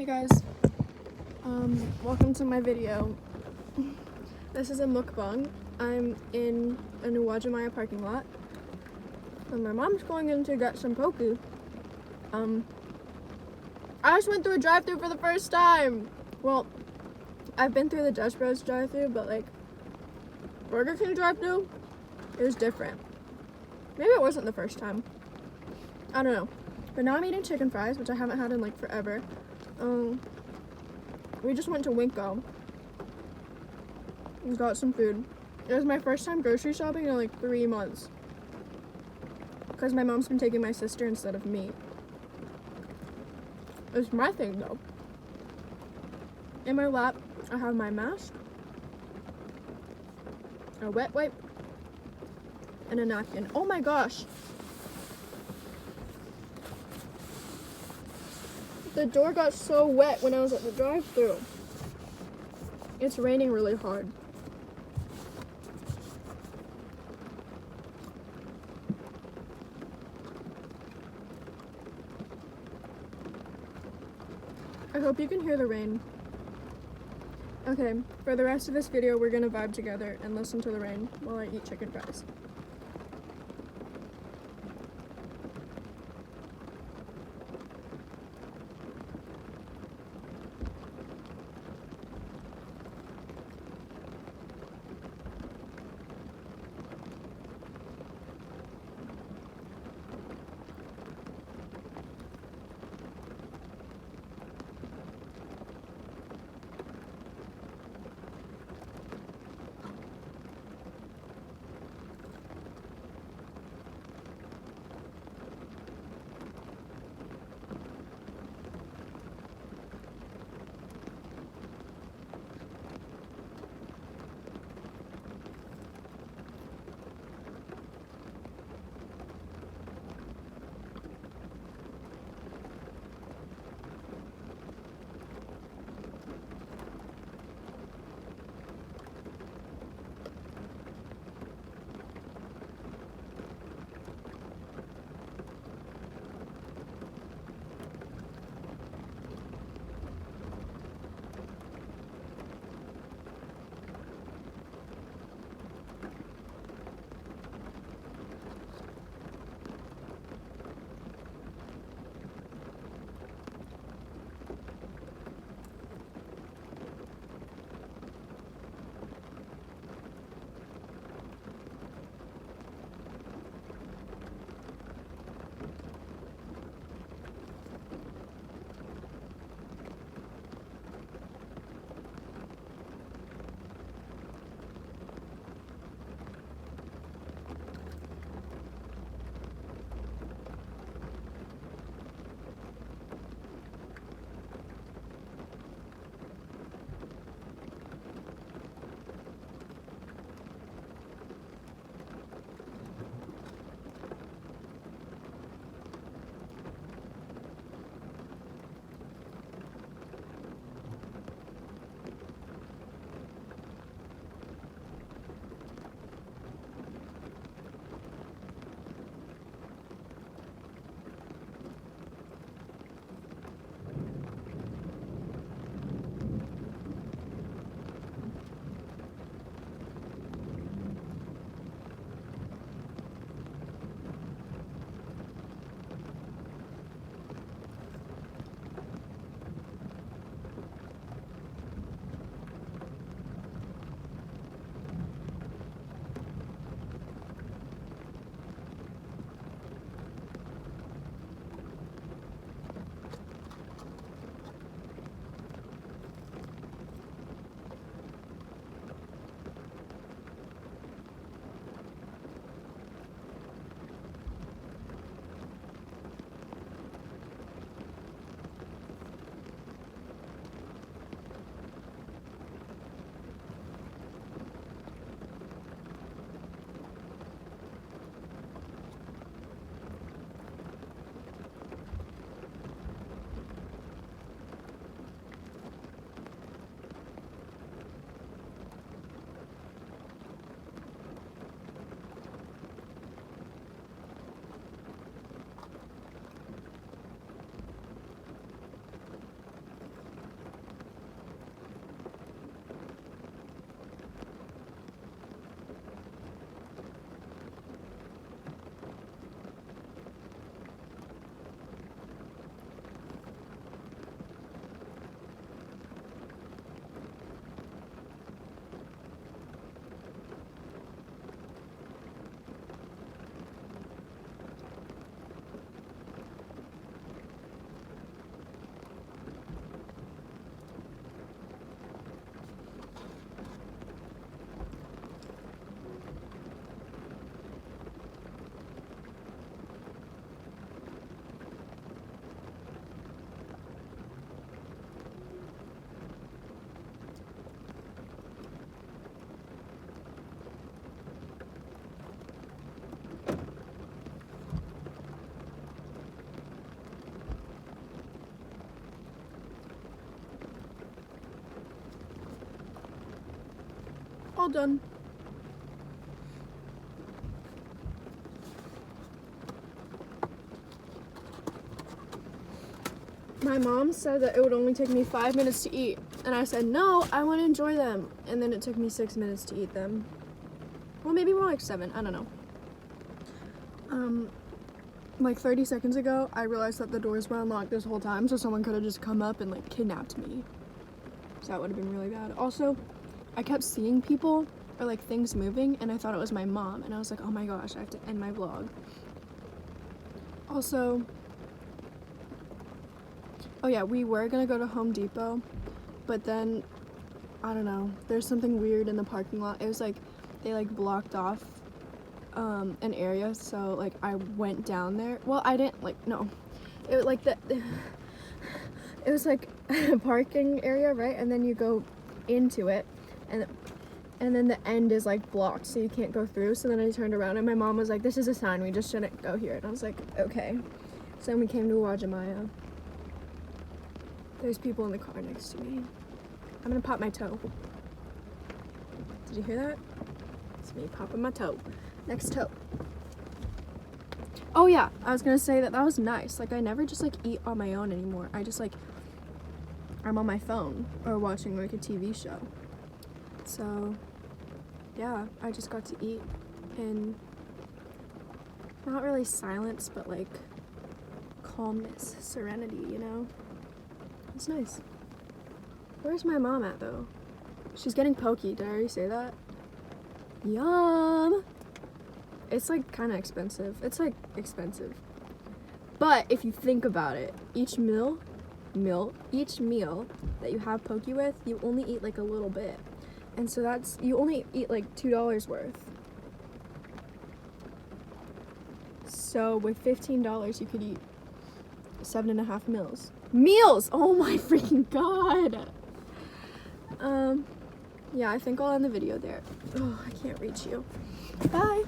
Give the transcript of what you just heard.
Hey guys, welcome to my video. This is a mukbang. I'm in a Nuwajimaya parking lot, and my mom's going in to get some poke. I just went through a drive-thru for the first time. Well, I've been through the Dutch Bros drive-thru, but like Burger King drive-thru, it was different. Maybe it wasn't the first time. I don't know. But now I'm eating chicken fries, which I haven't had in like forever. We just went to Winco and got some food. It was my first time grocery shopping in like 3 months, because my mom's been taking my sister instead of me. It's my thing though. In my lap, I have my mask, a wet wipe, and a napkin. Oh my gosh! The door got so wet when I was at the drive-thru. It's raining really hard. I hope you can hear the rain. Okay, for the rest of this video, we're gonna vibe together and listen to the rain while I eat chicken fries. All done. My mom said that it would only take me 5 minutes to eat. And I said, no, I want to enjoy them. And then it took me 6 minutes to eat them. Well, maybe more like 7. I don't know. Like 30 seconds ago, I realized that the doors were unlocked this whole time, so someone could have just come up and like kidnapped me. So that would have been really bad. Also, I kept seeing people or like things moving, and I thought it was my mom, and I was like, oh my gosh, I have to end my vlog. Also, oh yeah, we were gonna go to Home Depot, but then, I don't know, there's something weird in the parking lot. It was like, they like blocked off an area, so like I went down there. Well, I didn't like, no, it was like it was like a parking area, right? And then you go into it, and then the end is like blocked, so you can't go through. So then I turned around and my mom was like, this is a sign, we just shouldn't go here. And I was like, okay. So then we came to Uwajimaya. There's people in the car next to me. I'm gonna pop my toe. Did you hear that? It's me popping my toe. Next toe. Oh yeah, I was gonna say that was nice. Like I never just like eat on my own anymore. I just like, I'm on my phone or watching like a TV show. So yeah, I just got to eat in not really silence, but like calmness, serenity, you know? It's nice. Where's my mom at though? She's getting pokey. Did I already say that? Yum! It's like kind of expensive. It's like expensive. But if you think about it, each meal that you have poke with, you only eat like a little bit. And so that's, you only eat like $2 worth. So with $15, you could eat 7.5 meals. Meals! Oh my freaking god! Yeah, I think I'll end the video there. Oh, I can't reach you. Bye!